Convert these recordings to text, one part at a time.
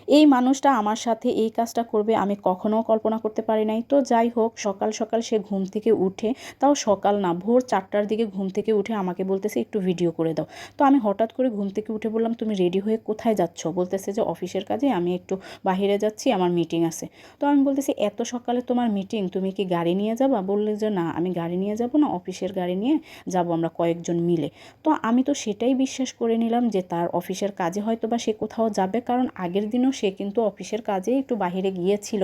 এই মানুষটা আমার সাথে এই কাজটা করবে আমি কখনো কল্পনা করতে পারি নাই। তো যাই হোক, সকাল সকাল সে ঘুম থেকে উঠে, তাও সকাল না, ভোর 4টার দিকে ঘুম থেকে উঠে আমাকে বলতেছে একটু ভিডিও করে দাও। তো আমি হঠাৎ করে ঘুম থেকে উঠে বললাম, তুমি রেডি হয়ে কোথায় যাচ্ছ? বলতেছে যে অফিসের কাজে আমি একটু বাহিরে যাচ্ছি, আমার মিটিং আছে। তো আমি বলতেছি, এত সকালে তোমার মিটিং, তুমি কি গাড়ি নিয়ে যাবা? বললে যে না, আমি গাড়ি নিয়ে যাব না, অফিসের গাড়ি নিয়ে যাব আমরা কয়েকজন মিলে। তো আমি তো সেটাই বিশ্বাস করে নিলাম যে তার অফিসের কাজে হয়তো বা সে কোথাও যাবে, কারণ আগের দিনও সে কিন্তু অফিসের কাজে একটু বাহিরে গিয়েছিল।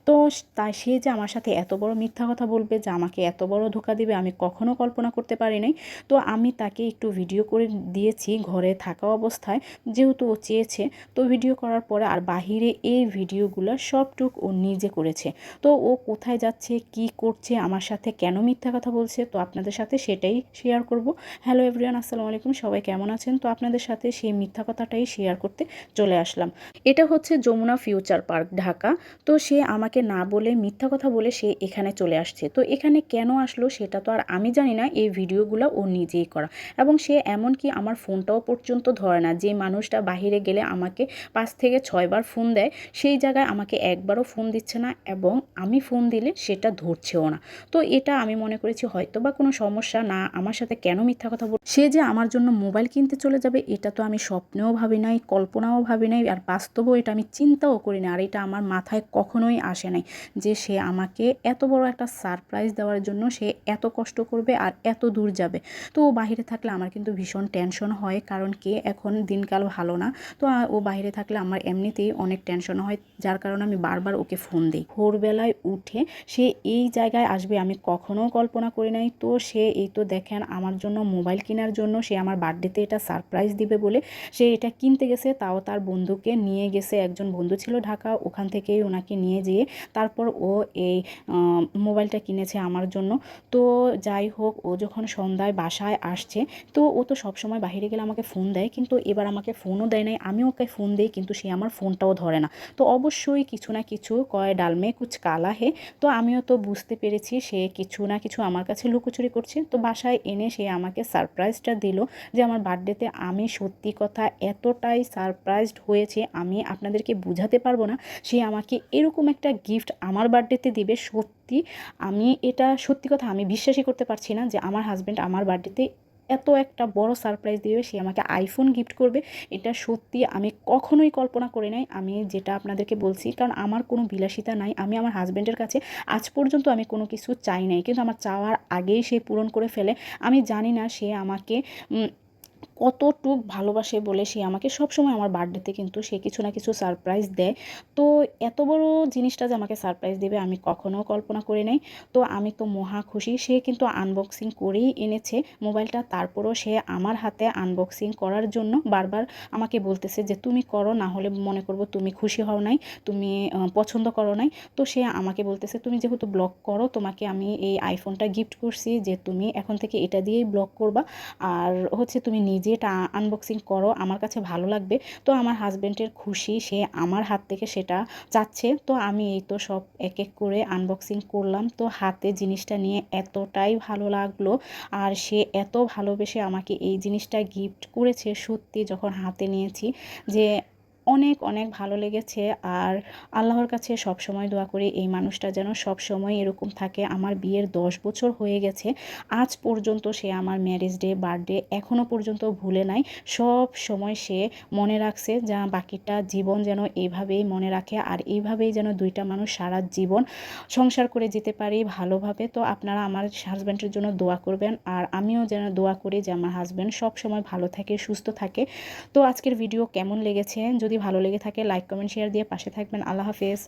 তো তাই সে যে আমার সাথে এত বড় মিথ্যা কথা বলবে, যে আমাকে এত বড় ধোঁকা দিবে, আমি কখনো কল্পনা করতে পারি নাই। তো আমি তাকে একটু ভিডিও করে দিয়েছি ঘরে থাকা অবস্থায়, যেহেতু ও চেয়েছে। তো ভিডিও করার পরে আর বাহিরে এই ভিডিওগুলো সবটুক ও নিজে করেছে। তো ও কোথায় যাচ্ছে, কি করছে, আমার সাথে কেন মিথ্যা কথা বলছে, তো আপনাদের সাথে সেটাই শেয়ার করব। হ্যালো এভরিওয়ান, আসসালামু আলাইকুম, সবাই কেমন আছেন? তো আপনাদের সাথে সেই মিথ্যা কথাটাই শেয়ার করতে চলে আসলাম। এটা হচ্ছে যমুনা ফিউচার পার্ক, ঢাকা। তো সে আমাকে না বলে, মিথ্যা কথা বলে সে এখানে চলে আসছে। তো এখানে কেন আসলো সেটা তো আর আমি জানি না, এই ভিডিওগুলো ও নিজেই করা। এবং সে এমনকি আমার ফোনটাও পর্যন্ত ধরে না। যে মানুষটা বাহিরে গেলে আমাকে 5 থেকে 6 বার ফোন দেয়, সেই জায়গায় আমাকে একবারও ফোন দিচ্ছে না, এবং আমি ফোন দিলে সেটা ধরছেও না। তো এটা আমি মনে করেছি হয়তো বা কোনো সমস্যা, না আমার সাথে কেন মিথ্যা কথা বল, সে যে আমার জন্য মোবাইল কিনতে চলে যাবে এটা তো আমি স্বপ্নেও ভাবি নাই, কল্পনাও ভাবি নাই, আর বাস্তবেও এটা আমি চিন্তাও করি না। আর এটা আমার মাথায় কখনোই আসে নাই যে সে আমাকে এত বড় একটা সারপ্রাইজ দেওয়ার জন্য সে এত কষ্ট করবে আর এত দূর যাবে। তো ও বাহিরে থাকলে আমার কিন্তু ভীষণ টেনশন হয়, কারণ কি এখন দিনকাল ভালো না। তো ও বাইরে থাকলে আমার এমনিতেই অনেক টেনশন হয়, যার কারণে আমি বারবার ওকে ফোন দিই। ভোরবেলায় উঠে সে এই জায়গায় আসবে আমি কখনো কল্পনা করি নাই। তো সে এই তো দেখেন, আমার জন্য মোবাইল কেনার জন্য সে আমার বার্থডেতে এটা সারপ্রাইজ দিবে বলে সে এটা কিনতে গেছে, তাও তার বন্ধুকে নিয়ে গেছে। একজন বন্ধু ছিল ঢাকা, ওখান থেকেই ওনাকে নিয়ে যেয়ে তারপর ও এই মোবাইলটা কিনেছে আমার জন্য। তো যাই হোক, ও যখন সন্ধ্যায় বাসায় আসছে, তো ও তো সবসময় বাইরে গেলে আমাকে ফোন দেয়, কিন্তু এবার আমাকে ফোনও দেয় নাই। আমি ওকে ফোন দিই, কিন্তু সে আমার ফোনটাও ধরে না। তো অবশ্যই কিছু না কিছু কয়, ডাল মে কুছ কালা হে। তো আমিও তো বুঝতে পেরেছি সে কিছু না কিছু আমার কাছে লুকোচুরি করছে। তো বাসায় এনে সে আমাকে সারপ্রাইজটা দিল, যে আমার বার্থডেতে আমি সত্যি কথা এতটাই সারপ্রাইজড হয়েছে, আমি আপনাদেরকে বুঝাতে পারবো না। সে আমাকে এরকম একটা গিফট আমার বার্থডেতে দিবে, সত্যি আমি এটা সত্যি কথা আমি বিশ্বাসই করতে পারছি না যে আমার হাজব্যান্ড আমার বার্থডেতে এত একটা বড় সারপ্রাইজ দিবে, সে আমাকে আইফোন গিফট করবে। এটা সত্যি আমি কখনোই কল্পনা করি নাই। আমি যেটা আপনাদেরকে বলছি, কারণ আমার কোনো বিলাসিতা নাই, আমি আমার হাজব্যান্ডের কাছে আজ পর্যন্ত আমি কোনো কিছু চাই নাই, কিন্তু আমার চাওয়ার আগেই সে পূরণ করে ফেলে। আমি জানি না সে আমাকে কতটুক ভালোবাসে বলে সে আমাকে সবসময় আমার বার্থডেতে কিন্তু সে কিছু না কিছু সারপ্রাইজ দেয়। তো এত বড় জিনিসটা যে আমাকে সারপ্রাইজ দেবে আমি কখনো কল্পনা করি নাই। তো আমি তো মহা খুশি। সে কিন্তু আনবক্সিং করেই এনেছে মোবাইলটা, তারপরও সে আমার হাতে আনবক্সিং করার জন্য বারবার আমাকে বলতেছে যে তুমি করো, না হলে মনে করব তুমি খুশি হও নাই, তুমি পছন্দ করো নাই। তো সে আমাকে বলতেছে, তুমি যেহেতু ব্লগ করো, তোমাকে আমি এই আইফোনটা গিফট করছি, যে তুমি এখন থেকে এটা দিয়েই ব্লগ করবা, আর হচ্ছে তুমি নিজে এটা আনবক্সিং করো, আমার কাছে ভালো লাগবে। তো আমার হাজব্যান্ডের খুশি, সে আমার হাত থেকে সেটা চাচ্ছে। তো আমি এই তো সব এক এক করে আনবক্সিং করলাম। তো হাতে জিনিসটা নিয়ে এতটাই ভালো লাগলো, আর সে এত ভালোবেসে আমাকে এই জিনিসটা গিফট করেছে, সত্যি যখন হাতে নিয়েছি যে অনেক অনেক ভালো লেগেছে। আর আল্লাহর কাছে সবসময় দোয়া করি এই মানুষটা যেন সবসময় এরকম থাকে। আমার বিয়ের 10 বছর হয়ে গেছে, আজ পর্যন্ত সে আমার ম্যারেজ ডে, বার্থডে এখনও পর্যন্ত ভুলে নাই। সব সময় সে মনে রাখছে, যা বাকিটা জীবন যেন এইভাবেই মনে রাখে, আর এইভাবেই যেন দুইটা মানুষ সারা জীবন সংসার করে যেতে পারি ভালোভাবে। তো আপনারা আমার হাজব্যান্ডের জন্য দোয়া করবেন, আর আমিও যেন দোয়া করি যে আমার হাজব্যান্ড সব সময় ভালো থাকে, সুস্থ থাকে। তো আজকের ভিডিও কেমন লেগেছে? যদি ভালো লেগে থাকে লাইক কমেন্ট শেয়ার দিয়ে পাশে থাকবেন। আল্লাহ হাফেজ।